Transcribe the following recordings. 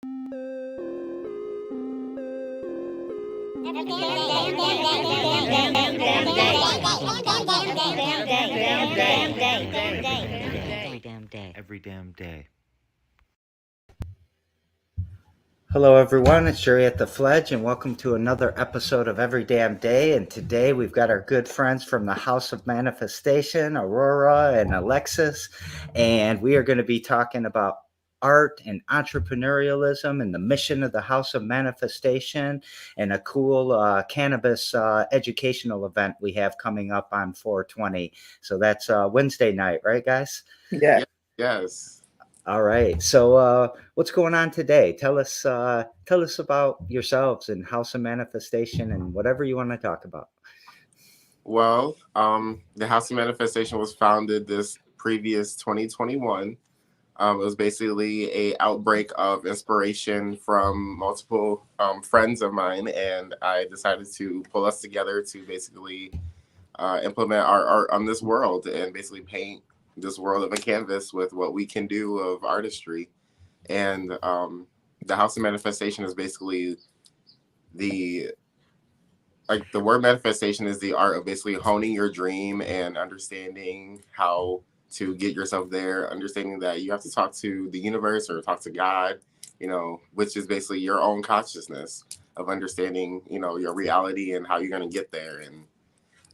Every damn day. Hello, everyone. It's Jerry at the Fledge, and welcome to another episode of Every Damn Day. And today we've got our good friends from the House of Manifestation, Aurora and Alexis, and we are going to be talking about art and entrepreneurialism and the mission of the House of Manifestation and a cool cannabis educational event we have coming up on 4/20. So that's Wednesday night, right, guys? Yeah. Yes. All right. So what's going on today? Tell us about yourselves and House of Manifestation and whatever you want to talk about. Well, the House of Manifestation was founded this previous 2021. It was basically a outbreak of inspiration from multiple friends of mine, and I decided to pull us together to basically implement our art on this world and basically paint this world of a canvas with what we can do of artistry. And the House of Manifestation is basically the word manifestation is the art of basically honing your dream and understanding how to get yourself there, understanding that you have to talk to the universe or talk to God, which is basically your own consciousness of understanding, your reality and how you're going to get there and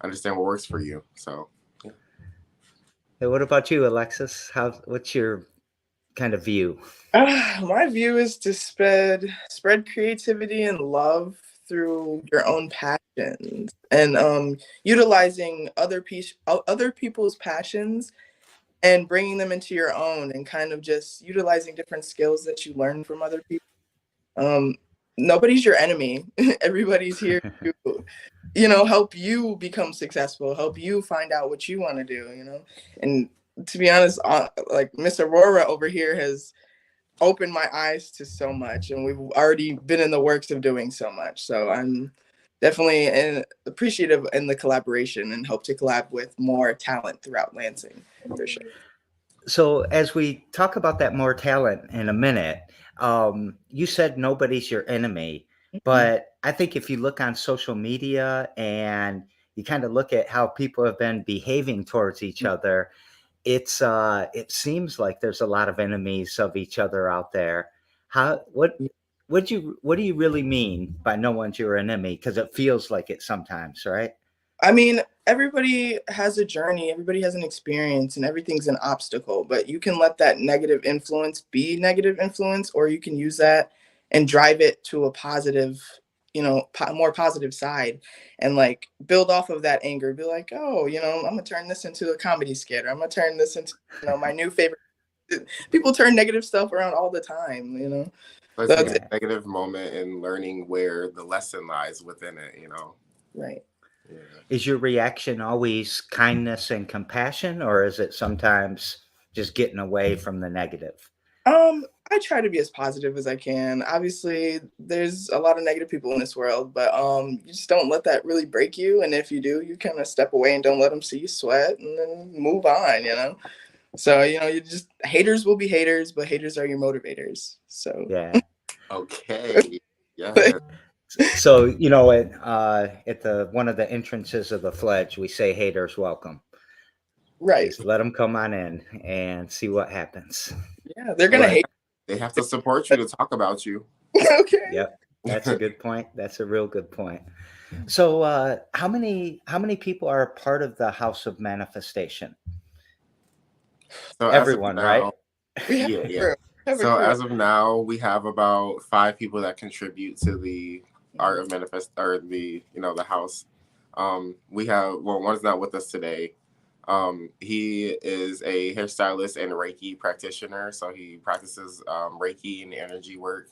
understand what works for you. So, yeah. Hey, what about you, Alexis? What's your kind of view? My view is to spread creativity and love through your own passions and utilizing other people's passions and bringing them into your own and kind of just utilizing different skills that you learn from other people. Nobody's your enemy. Everybody's here to, help you become successful, help you find out what you want to do, And to be honest, like Miss Aurora over here has opened my eyes to so much, and we've already been in the works of doing so much. So I'm definitely appreciative in the collaboration and hope to collab with more talent throughout Lansing for sure. So as we talk about that more talent in a minute, you said nobody's your enemy, but I think if you look on social media and you kind of look at how people have been behaving towards each other, it seems like there's a lot of enemies of each other out there. What do you really mean by no one's your enemy? Because it feels like it sometimes, right? I mean, everybody has a journey, everybody has an experience, and everything's an obstacle, but you can let that negative influence be negative influence, or you can use that and drive it to a positive, more positive side and like build off of that anger. Be like, oh, I'm going to turn this into a comedy skit, or I'm going to turn this into, my new favorite. People turn negative stuff around all the time, Let's take a negative moment and learning where the lesson lies within it, Right. Yeah. Is your reaction always kindness and compassion, or is it sometimes just getting away from the negative? I try to be as positive as I can. Obviously, there's a lot of negative people in this world, but you just don't let that really break you. And if you do, you kind of step away and don't let them see you sweat, and then move on. So you just haters will be haters, but haters are your motivators. So Yeah. Okay. Yeah. So at the one of the entrances of the Fledge, we say haters welcome. Right. Just let them come on in and see what happens. Yeah, they're gonna hate. They have to support you to talk about you. Okay. Yep, that's a good point. That's a real good point. So, how many people are a part of the House of Manifestation? So everyone, right? Yeah. So as of now, we have about 5 people that contribute to the art of manifest, or the house. We have one's not with us today. He is a hairstylist and Reiki practitioner, so he practices Reiki and energy work,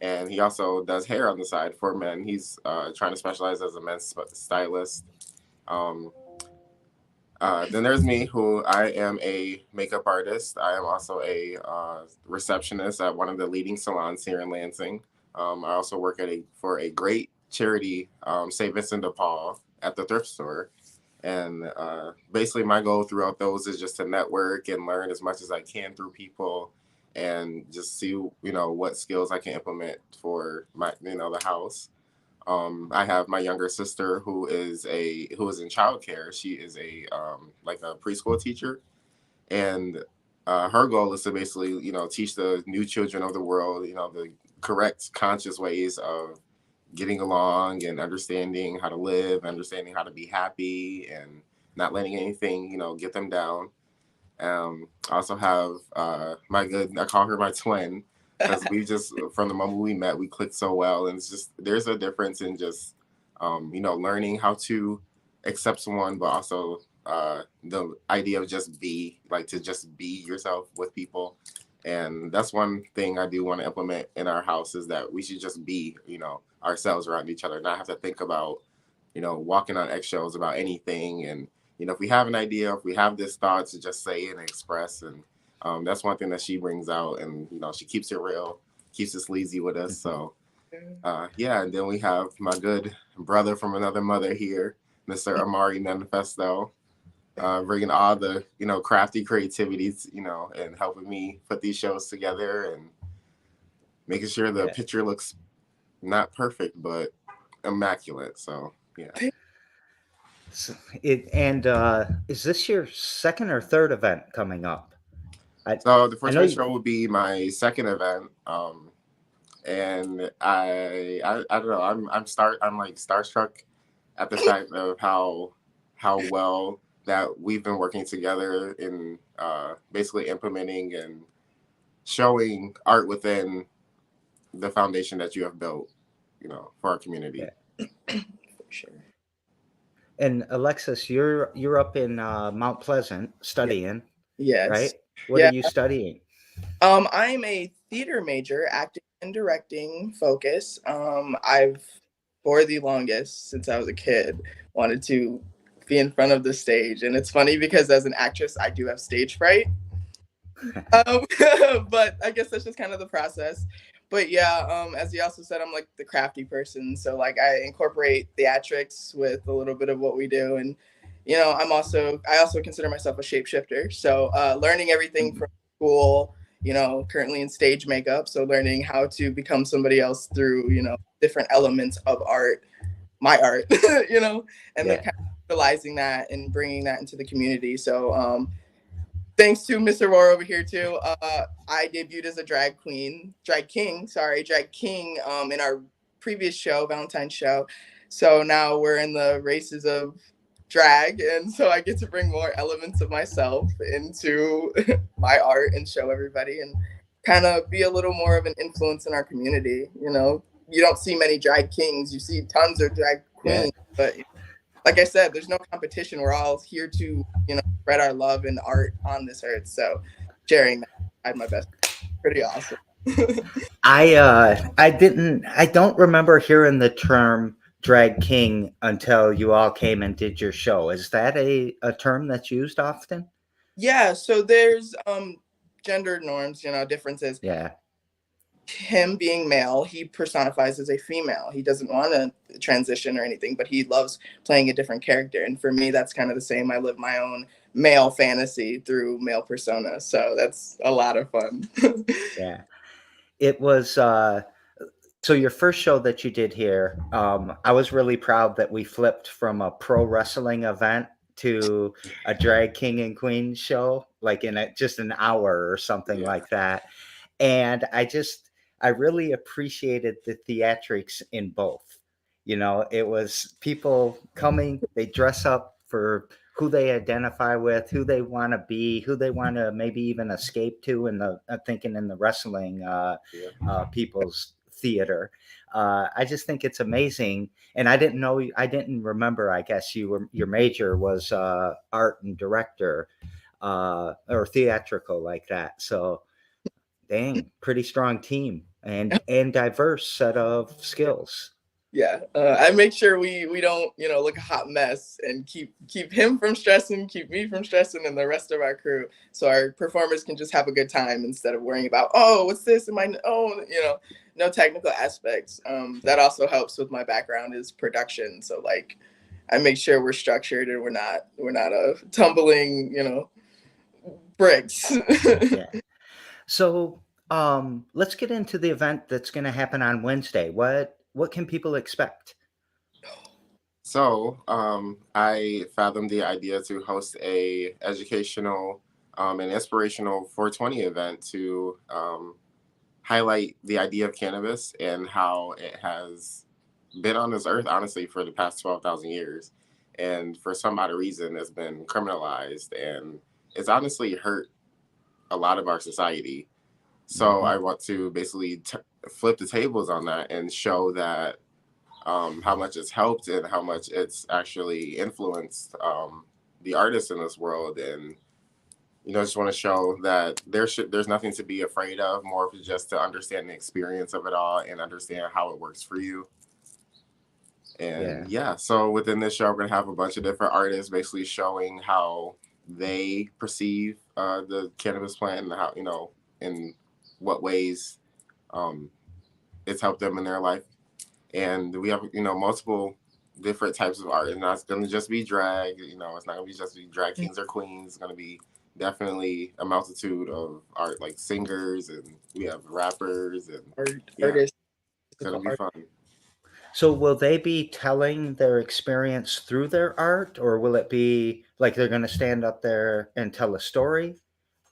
and he also does hair on the side for men. He's trying to specialize as a men's stylist. Then there's me, who I am a makeup artist. I am also a receptionist at one of the leading salons here in Lansing. I also work for a great charity, St. Vincent de Paul, at the thrift store. And basically my goal throughout those is just to network and learn as much as I can through people and just see, what skills I can implement for my, the house. I have my younger sister who is in childcare. She is like a preschool teacher, and her goal is to basically, teach the new children of the world, the correct conscious ways of getting along and understanding how to live, understanding how to be happy, and not letting anything, get them down. I also have I call her my twin, because we just, from the moment we met, we clicked so well. And it's just, there's a difference in just, learning how to accept someone, but also the idea of just to just be yourself with people. And that's one thing I do want to implement in our house, is that we should just be, ourselves around each other, not have to think about, walking on eggshells about anything. And if we have an idea, if we have this thought, to just say it and express. And that's one thing that she brings out. And, she keeps it real, keeps it sleazy with us. So, yeah. And then we have my good brother from another mother here, Mr. Amari Manifesto, bringing all the, crafty creativities, and helping me put these shows together and making sure the picture looks not perfect, but immaculate. So, yeah. So is this your second or third event coming up? So the I First know Man you, Show will be my second event, and I don't know. I'm like starstruck at the fact of how well that we've been working together in basically implementing and showing art within the foundation that you have built, for our community. yeah. For sure. And Alexis, you're up in Mount Pleasant Yeah. studying, Yes. right? What are Yeah. you studying? I'm a theater major, acting and directing focus. I've, for the longest, since I was a kid, wanted to be in front of the stage. And it's funny because as an actress, I do have stage fright. Um, but I guess that's just kind of the process. But yeah, as you also said, I'm like the crafty person. So like I incorporate theatrics with a little bit of what we do. And, I also consider myself a shapeshifter. So learning everything from school, currently in stage makeup. So learning how to become somebody else through, different elements of art, my art, and then Yeah. kind of utilizing that and bringing that into the community. So thanks to Mr. Roar over here too. I debuted as a drag king, in our previous show, Valentine's show. So now we're in the races of drag, and so I get to bring more elements of myself into my art and show everybody, and kind of be a little more of an influence in our community. You don't see many drag kings; you see tons of drag Yeah. queens, but like I said, there's no competition. We're all here to, spread our love and art on this earth. So sharing that, I had my best. Pretty awesome. I don't remember hearing the term drag king until you all came and did your show. Is that a term that's used often? Yeah, so there's gender norms, differences. Yeah. Him being male, he personifies as a female. He doesn't want to transition or anything, but he loves playing a different character. And for me, that's kind of the same. I live my own male fantasy through male persona. So that's a lot of fun. Yeah. It was so your first show that you did here, I was really proud that we flipped from a pro wrestling event to a drag king and queen show, like in just an hour or something Yeah. like that. And I really appreciated the theatrics in both. It was people coming, they dress up for who they identify with, who they want to be, who they want to maybe even escape to in the thinking in the wrestling people's theater. I just think it's amazing, and I didn't remember. I guess your major was art and director or theatrical like that. So, dang, pretty strong team and diverse set of skills. Yeah, I make sure we don't look a hot mess and keep him from stressing, keep me from stressing, and the rest of our crew, so our performers can just have a good time instead of worrying about, oh, what's this, no technical aspects. That also helps with my background is production, so like I make sure we're structured and we're not tumbling bricks. Yeah. So, let's get into the event that's going to happen on Wednesday. What can people expect? So, I fathomed the idea to host a educational and inspirational 420 event to highlight the idea of cannabis and how it has been on this earth, honestly, for the past 12,000 years. And for some odd reason, it's been criminalized and it's honestly hurt a lot of our society. So Mhm. I want to basically flip the tables on that and show that how much it's helped and how much it's actually influenced the artists in this world. And just want to show that there's nothing to be afraid of, more of just to understand the experience of it all and understand how it works for you. And Yeah. yeah, so within this show, we're gonna have a bunch of different artists basically showing how they perceive the cannabis plant and how in what ways um, it's helped them in their life. And we have multiple different types of art. It's not going to just be drag. It's not going to be just be drag kings or queens. It's going to be definitely a multitude of art, like singers, and we have rappers, and yeah, Artists, it's going to be fun. So will they be telling their experience through their art, or will it be like they're going to stand up there and tell a story?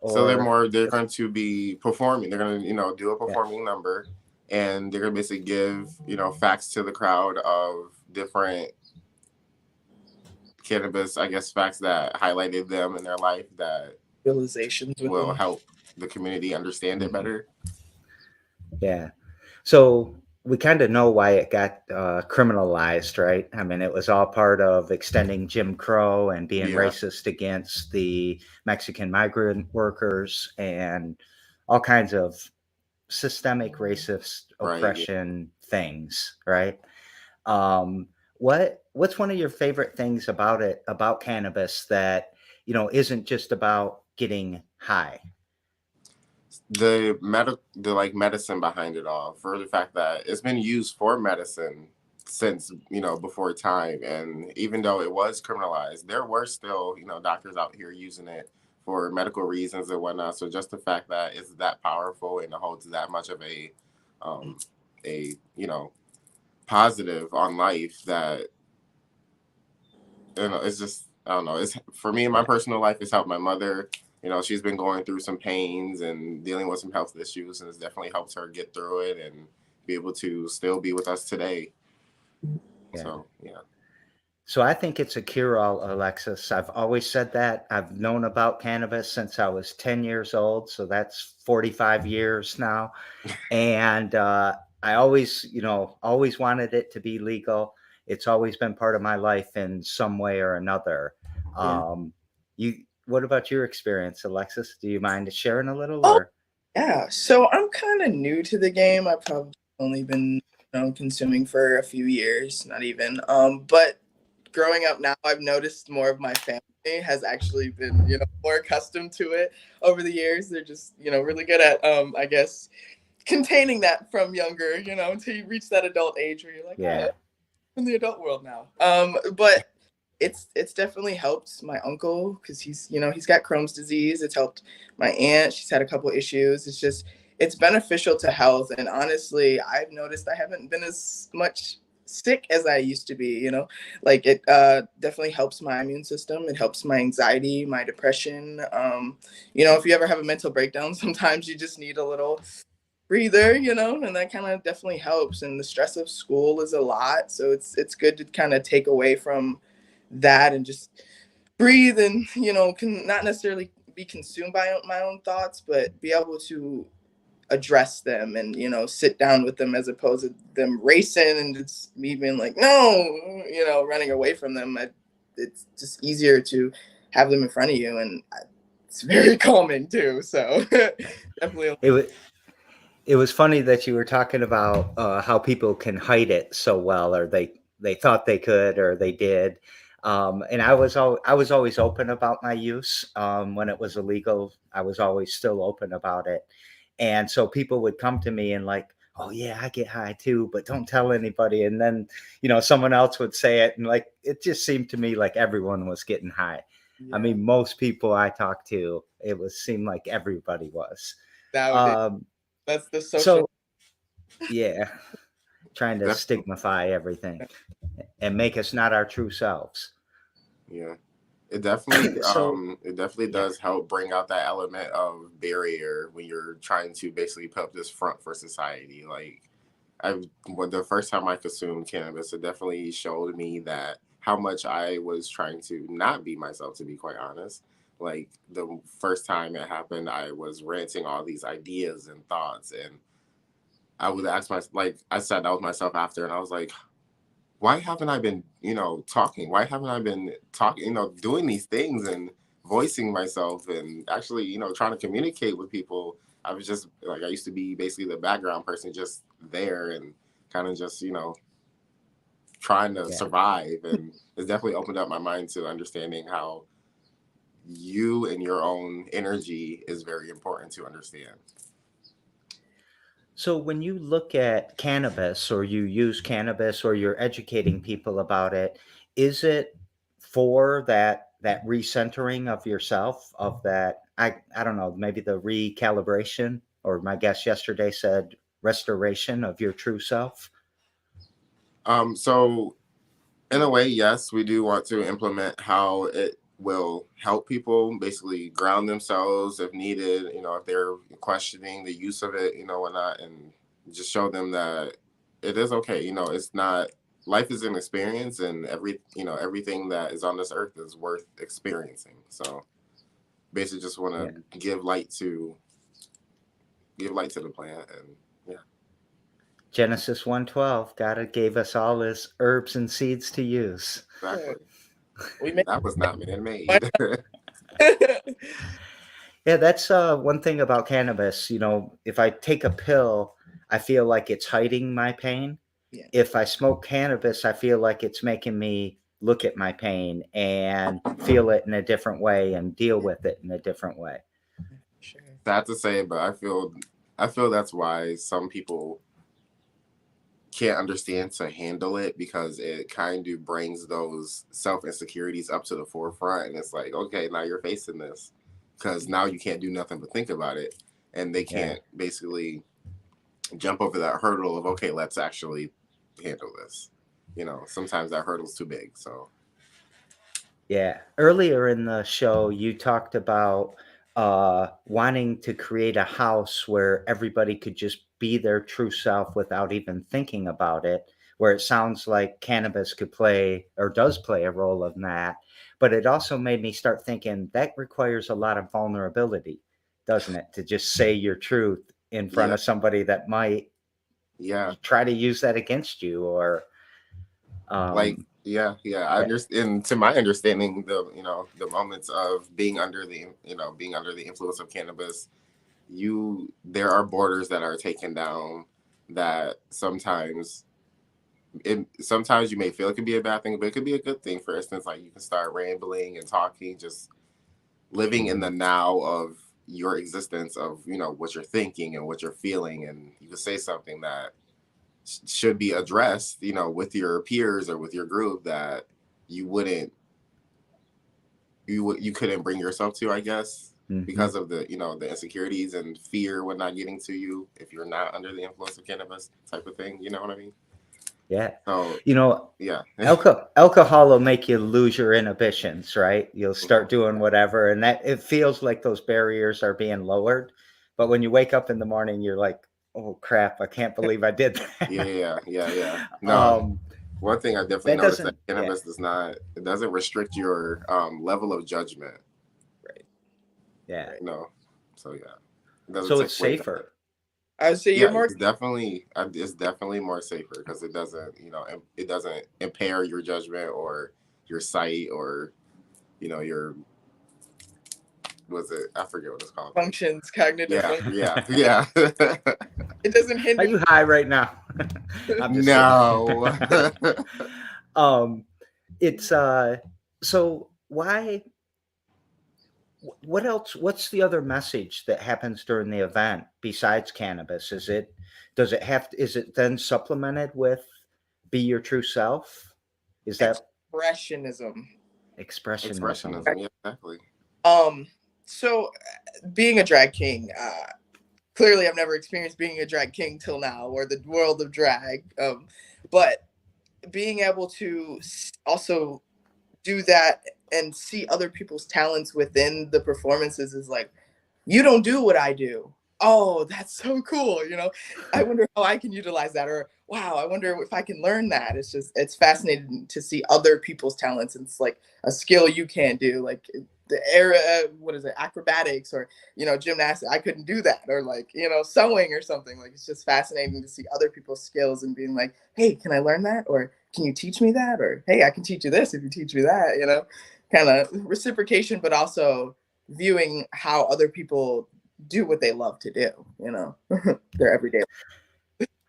So Or they're going to be performing. They're going to do a yeah, performing number, and they're going to basically give facts to the crowd of different cannabis, I guess, facts that highlighted them in their life that realizations with will them. help the community understand it better. yeah. So we kind of know why it got criminalized, right? I mean, it was all part of extending Jim Crow and being Yeah, racist against the Mexican migrant workers and all kinds of systemic racist right. Yeah. oppression things, right? Um, what's one of your favorite things about it, about cannabis, that isn't just about getting high? The like medicine behind it all, for the fact that it's been used for medicine since before time, and even though it was criminalized, there were still doctors out here using it for medical reasons and whatnot. So just the fact that it's that powerful and it holds that much of um a positive on life, that it's just, I don't know. It's, for me in my Yeah, personal life, it's helped my mother. She's been going through some pains and dealing with some health issues, and it's definitely helped her get through it and be able to still be with us today. yeah. So yeah. So I think it's a cure-all, Alexis. I've always said that. I've known about cannabis since I was 10 years old, so that's 45 years now. And I always, always wanted it to be legal. It's always been part of my life in some way or another. Yeah. You, what about your experience, Alexis? Do you mind sharing a little, Oh, or? yeah. So I'm kind of new to the game. I've probably only been, consuming for a few years, not even. But growing up now, I've noticed more of my family has actually been, more accustomed to it over the years. They're just, really good at, I guess, containing that from younger, until you reach that adult age where you're like, oh, Yeah, in the adult world now. But it's definitely helped my uncle because he's got Crohn's disease. It's helped my aunt. She's had a couple issues. It's beneficial to health. And honestly, I've noticed I haven't been as much sick as I used to be. Like it definitely helps my immune system. It helps my anxiety, my depression. If you ever have a mental breakdown, sometimes you just need a little breather, and that kind of definitely helps. And the stress of school is a lot, so it's good to kind of take away from that and just breathe and can not necessarily be consumed by my own thoughts, but be able to address them and sit down with them as opposed to them racing and it's me being like no, running away from them. It's just easier to have them in front of you, and it's very calming too. So definitely. it was. It was funny that you were talking about how people can hide it so well, or they thought they could, or they did. And I was always open about my use when it was illegal. I was always still open about it, and so people would come to me and like, "Oh yeah, I get high too, but don't tell anybody." And then someone else would say it, and like it just seemed to me like everyone was getting high. I Yeah. mean, most people I talked to, it was seemed like everybody was. Nowadays, Um, that's the social. so yeah, trying to Definitely. stigmatify everything and make us not our true selves. Yeah. So It definitely yeah, does help bring out that element of barrier when you're trying to basically put up this front for society. Like when the first time I consumed cannabis, it definitely showed me that how much I was trying to not be myself, to be quite honest. Like the first time it happened, I was ranting all these ideas and thoughts, and I would ask myself, like I sat down with myself after, and I was like, why haven't I been, talking? Why haven't I been talking, doing these things and voicing myself and actually, trying to communicate with people? I was just like, I used to be basically the background person, just there and kind of just, trying to yeah. survive. And it's definitely opened up my mind to understanding how you and your own energy is very important to understand. So when you look at cannabis or you use cannabis or you're educating people about it, is it for that recentering of yourself, of that I don't know, maybe the recalibration, or my guest yesterday said restoration of your true self? So in a way, yes, we do want to implement how it will help people basically ground themselves if needed, if they're questioning the use of it, whatnot, and just show them that it is okay. It's not, life is an experience, and everything that is on this earth is worth experiencing. So basically just want Yeah. to give light to the plant, and yeah, Genesis 1:12, God gave us all his herbs and seeds to use. Yeah, exactly. we And make that was not fun. man-made. Yeah, that's one thing about cannabis. If I take a pill, I feel like it's hiding my pain. Yeah, If I smoke cannabis, I feel like it's making me look at my pain and feel it in a different way and deal with it in a different way. sure. Sad to say, but I feel that's why some people can't understand to handle it, because it kind of brings those self insecurities up to the forefront, and it's like, okay, now you're facing this, because now you can't do nothing but think about it, and they Yeah. can't basically jump over that hurdle of, okay, let's actually handle this. Sometimes that hurdle's too big. So Yeah. Earlier in the show, you talked about wanting to create a house where everybody could just be their true self without even thinking about it, where it sounds like cannabis could play or does play a role in that. But it also made me start thinking that requires a lot of vulnerability, doesn't it? To just say your truth in front yeah, of somebody that might yeah, try to use that against you or, like um, yeah, I yeah, understand. To my understanding, the moments of being under the influence of cannabis, there are borders that are taken down, that sometimes you may feel it could be a bad thing, but it could be a good thing. For instance, like, you can start rambling and talking, just living in the mhm, now of your existence, of what you're thinking and what you're feeling, and you can say something that should be addressed, with your peers or with your group, that you wouldn't you couldn't bring yourself to, I guess, mhm. because of the insecurities and fear when not getting to you if you're not under the influence of cannabis, type of thing. You know what I mean? Yeah. So You know, yeah. alcohol will make you lose your inhibitions, right? You'll Mhm. start doing whatever, and that it feels like those barriers are being lowered. But when you wake up in the morning, you're like, "Oh crap! I can't believe I did Yeah, that." yeah, yeah, yeah. No, um, one thing I definitely that noticed, that doesn't. Yeah, cannabis doesn't restrict your level of judgment. Right, yeah. right. No, so yeah, it doesn't So take it's away from it. safer. I would say you're Yeah, more. it's definitely more safer, because it doesn't impair your judgment or your sight, or your, was it, I forget what it's called. Functions, cognitive Yeah, function. yeah, yeah. It doesn't Are hinder. you high right now? I'm just kidding. No. um, it's so why what else, what's the other message that happens during the event besides cannabis? Does it have is it then supplemented with be your true self? Is that Expressionism. expressionism? Expressionism, yeah, exactly. Um, so being a drag king, clearly I've never experienced being a drag king till now, or the world of drag. But being able to also do that and see other people's talents within the performances is like, you don't do what I do. Oh, that's so cool. I wonder how I can utilize that. Or, wow, I wonder if I can learn that. It's fascinating to see other people's talents. And it's like a skill you can't do. Like the era, what is it, acrobatics or, gymnastics. I couldn't do that. Or like, sewing or something. Like, it's just fascinating to see other people's skills and being like, hey, can I learn that? Or can you teach me that? Or, hey, I can teach you this if you teach me that, kind of reciprocation, but also viewing how other people do what they love to do, their everyday.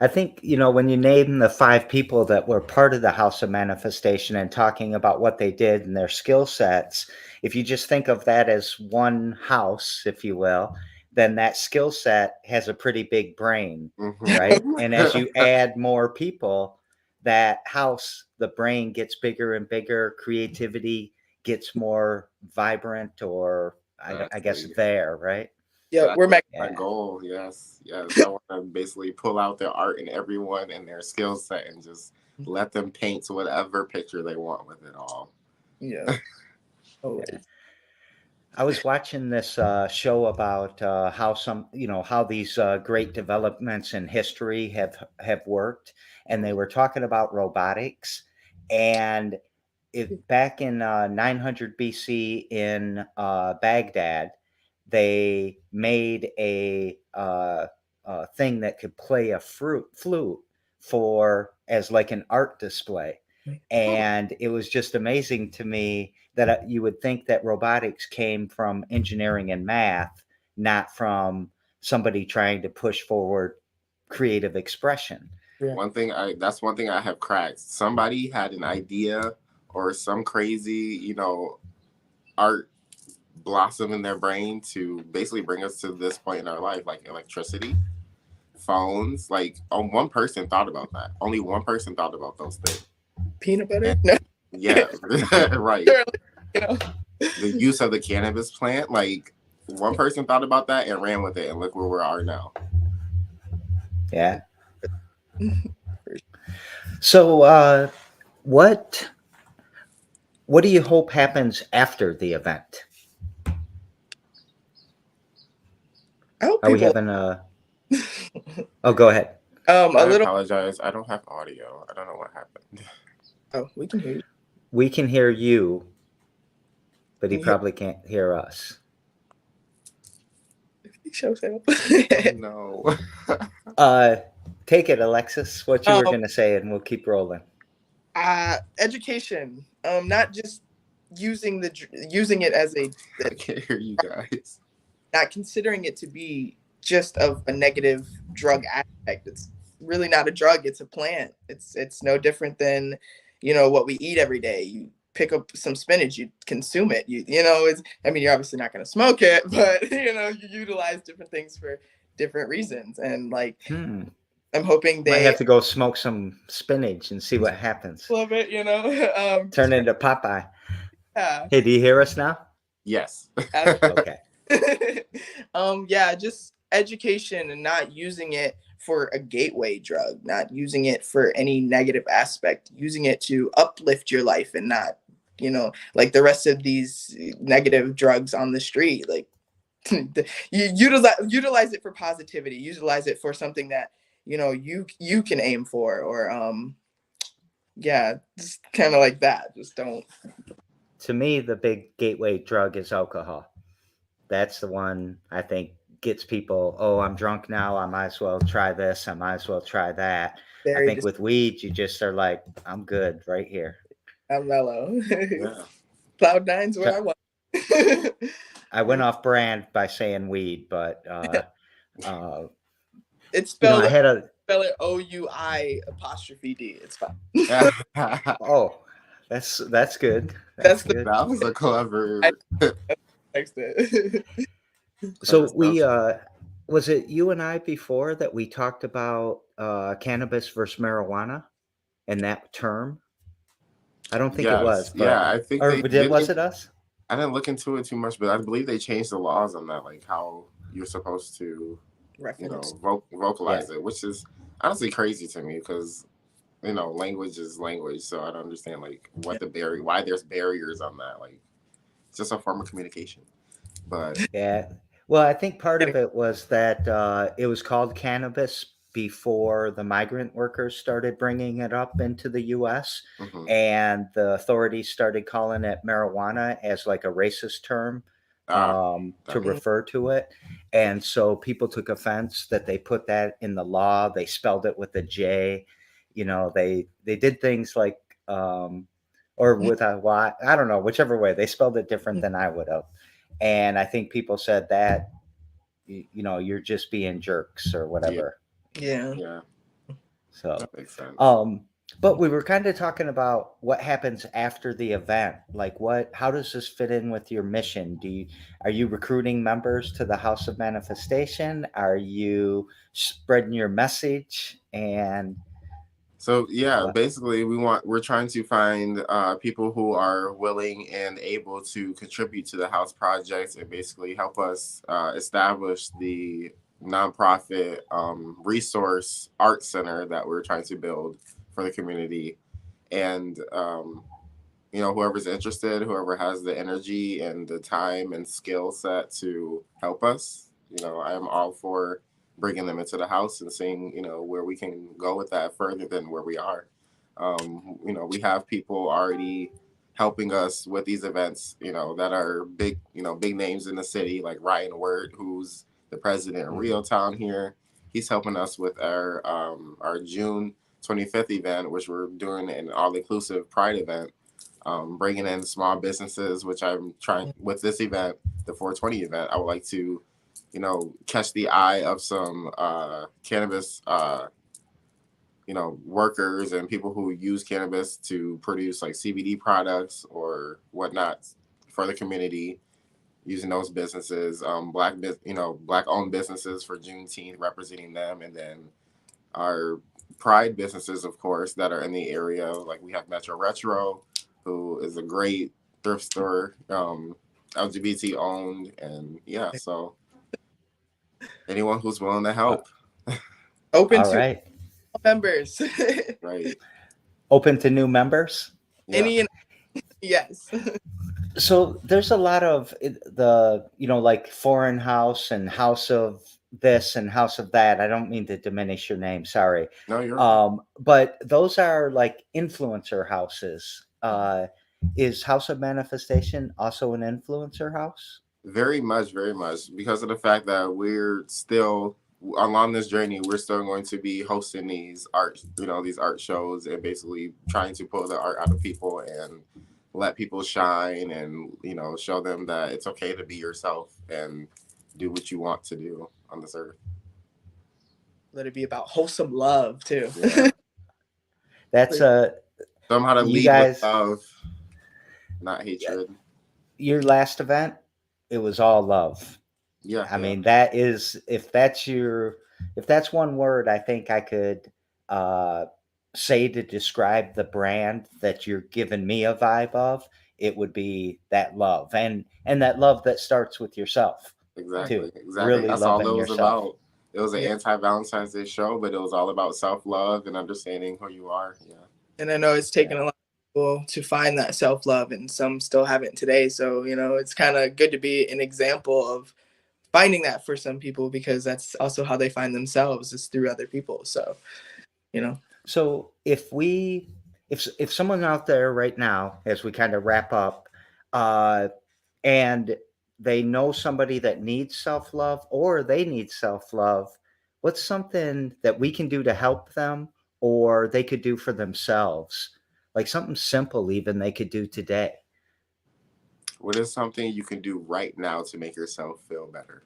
I think, when you name the 5 people that were part of the House of Manifestation and talking about what they did and their skill sets, if you just think of that as one house, if you will, then that skill set has a pretty big brain, right? And as you add more people, that house, the brain gets bigger and bigger, creativity gets more vibrant, or I guess there, right? Yeah, that's my goal. Yes. I want to basically pull out their art in everyone and their skill set and just let them paint whatever picture they want with it all. Yeah. Yeah. I was watching this show about how how these great developments in history have worked, and they were talking about robotics, and back in 900 BC in Baghdad, they made a thing that could play a flute for as like an art display. And it was just amazing to me that you would think that robotics came from engineering and math, not from somebody trying to push forward creative expression. Yeah. That's one thing I have cracked. Somebody had an idea or some crazy, art blossom in their brain to basically bring us to this point in our life, like electricity, phones. Like, one person thought about that. Only one person thought about those things. Peanut butter? No. Yeah, right. The use of the cannabis plant, like one person thought about that and ran with it, and look where we are now. Yeah. So, what do you hope happens after the event? Are we having a? Oh, go ahead. I apologize. I don't have audio. I don't know what happened. Oh, we can hear you. We can hear you, but he probably can't hear us. No. Take it, Alexis. What you were going to say, and we'll keep rolling. Education. Not just using it as I can't hear you guys. Not considering it to be just of a negative drug aspect. It's really not a drug. It's a plant. It's no different than, what we eat every day. You pick up some spinach, you consume it. You're obviously not going to smoke it, but you utilize different things for different reasons. And like, I'm hoping they might have to go smoke some spinach and see what happens. Love it, turn into Popeye. Yeah. Hey, do you hear us now? Yes. Okay. Just education and not using it for a gateway drug, not using it for any negative aspect, using it to uplift your life and not, like the rest of these negative drugs on the street. Like, you utilize it for positivity, utilize it for something that, you can aim for, or, just kind of like that. Just don't. To me, the big gateway drug is alcohol. That's the one I think gets people, oh, I'm drunk now, I might as well try this, I might as well try that. I think with weed, you just are like, I'm good right here. I'm mellow. Yeah. Cloud9's what I want. I went off brand by saying weed, but it's spelled, spell it OUI''D. It's fine. Oh, that's good. That's good. That was a clever. So we was it you and I before that we talked about cannabis versus marijuana and that term? I don't think it was. But, I think was it us? I didn't look into it too much, but I believe they changed the laws on that, like how you're supposed to reference. vocalize it, which is honestly crazy to me because language is language, so I don't understand like Yeah. why there's barriers on that. Like it's just a form of communication. But Yeah. Well, I think part of it was that it was called cannabis before the migrant workers started bringing it up into the US, mhm. and the authorities started calling it marijuana as like a racist term to That makes, refer to it. And so people took offense that they put that in the law. They spelled it with a J. They did things like, or with a Y. I don't know, whichever way. They spelled it different than I would have. And I think people said that, you're just being jerks or yeah, whatever. Yeah. yeah, So, that makes sense. but we were kind of talking about what happens after the event. Like, how does this fit in with your mission? Are you recruiting members to the House of Manifestation? Are you spreading your message? And So yeah, what? basically we're trying to find people who are willing and able to contribute to the house projects and basically help us establish the nonprofit resource art center that we're trying to build for the community. And whoever's interested, whoever has the energy and the time and skill set to help us, I am all for bringing them into the house and seeing, where we can go with that further than where we are. We have people already helping us with these events, that are big, big names in the city, like Ryan Word, who's the president of Rio Town here. He's helping us with our June 25th event, which we're doing an all-inclusive Pride event, bringing in small businesses, which I'm trying with this event, the 420 event. I would like to, catch the eye of some cannabis, workers and people who use cannabis to produce like CBD products or whatnot for the community. Using those businesses, black owned businesses for Juneteenth, representing them, and then our Pride businesses, of course, that are in the area. Like we have Metro Retro, who is a great thrift store, LGBT owned, and yeah, so anyone who's willing to help. Open All to right. members. Right. Open to new members. Yeah. Yes. So there's a lot of like Foreign House and House of this and House of that. I don't mean to diminish your name, sorry. No, you're right. But those are like influencer houses. Is House of Manifestation also an influencer house? Very much, because of the fact that we're still along this journey. We're still going to be hosting these art shows, and basically trying to pull the art out of people and let people shine, and show them that it's okay to be yourself and do what you want to do on this earth. Let it be about wholesome love too. Yeah. That's Somehow to you lead with guys. love, not hatred. Your last event, it was all love. Yeah. I mean, that is, if that's one word I think I could uh, say to describe the brand that you're giving me a vibe of, it would be that love, and that love that starts with yourself. Exactly. Too. Exactly. Really That's all loving it was yourself. about. It was an anti-Valentine's Day show, but it was all about self-love and understanding who you are. Yeah. And I know it's taken a lot of people to find that self-love, and some still haven't today. So, it's kind of good to be an example of finding that for some people, because that's also how they find themselves, is through other people. So, So if someone out there right now, as we kind of wrap up, uh, and they know somebody that needs self love or they need self love, what's something that we can do to help them or they could do for themselves? Like something simple, even they could do today. What is something you can do right now to make yourself feel better?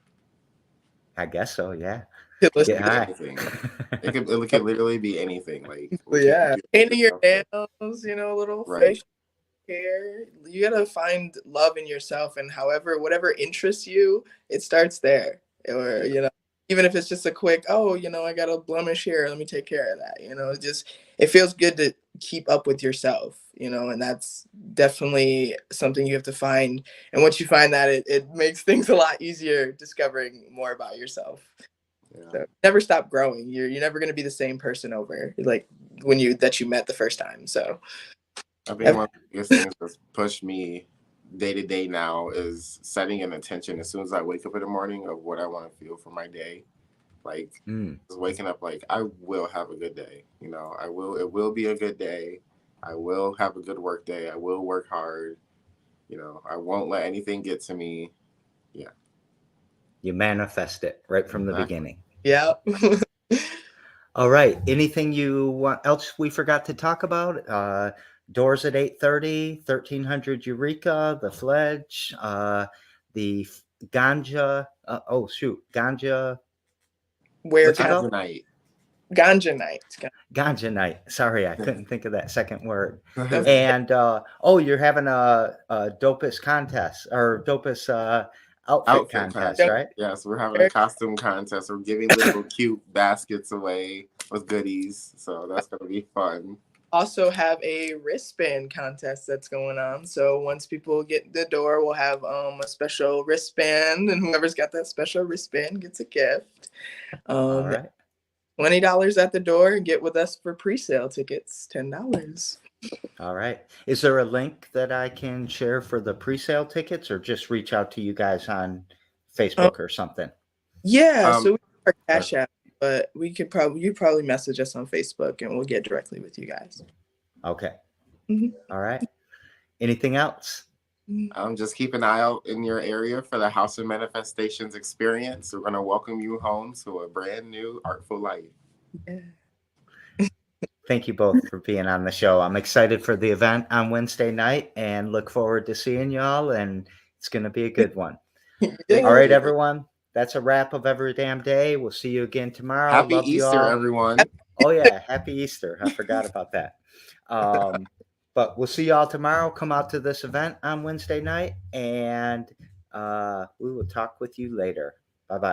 I guess so. Yeah. It let's could Get be high. anything. It could literally be anything. Like, what can yeah, you do to make painting your yourself feel- nails, little Right. facial care. You gotta find love in yourself, and whatever interests you, it starts there. Or Yeah. even if it's just a quick, I got a blemish here, let me take care of that. It feels good to keep up with yourself. And that's definitely something you have to find. And once you find that, it makes things a lot easier discovering more about yourself. Yeah. So never stop growing. You're never going to be the same person over like when you met the first time. So I think one of the biggest things that's pushed me day to day now is setting an intention as soon as I wake up in the morning of what I want to feel for my day. Like just waking up like I will have a good day. You know, it will be a good day. I will have a good work day. I will work hard. You know, I won't let anything get to me. Yeah. You manifest it right from the Exactly. beginning. yeah. All right. Anything you want else we forgot to talk about? Doors at 8:30, 1300 Eureka, the Fledge, the Ganja. Ganja. Where What's it can called? Night. Ganja night? Ganja night. Sorry, I couldn't think of that second word. That's And you're having a dopest contest or dopest outfit contest, contest. right? Yes, we're having a costume contest. We're giving little cute baskets away with goodies. So that's gonna be fun. Also have a wristband contest that's going on. So once people get the door, we'll have a special wristband, and whoever's got that special wristband gets a gift. All right. $20 at the door, and get with us for pre-sale tickets, $10. All right. Is there a link that I can share for the pre-sale tickets, or just reach out to you guys on Facebook or something? Yeah, Um, so we have our Cash App, but you probably message us on Facebook, and we'll get directly with you guys. Okay. Mhm. All right. Anything else? Just keep an eye out in your area for the House of Manifestations experience. We're gonna welcome you home to a brand new artful life. Yeah. Thank you both for being on the show. I'm excited for the event on Wednesday night and look forward to seeing y'all, and it's going to be a good one. All right, everyone. That's a wrap of Every Damn Day. We'll see you again tomorrow. Happy Love you Easter, all. everyone. Oh, yeah. Happy Easter. I forgot about that. But we'll see y'all tomorrow. Come out to this event on Wednesday night, and we will talk with you later.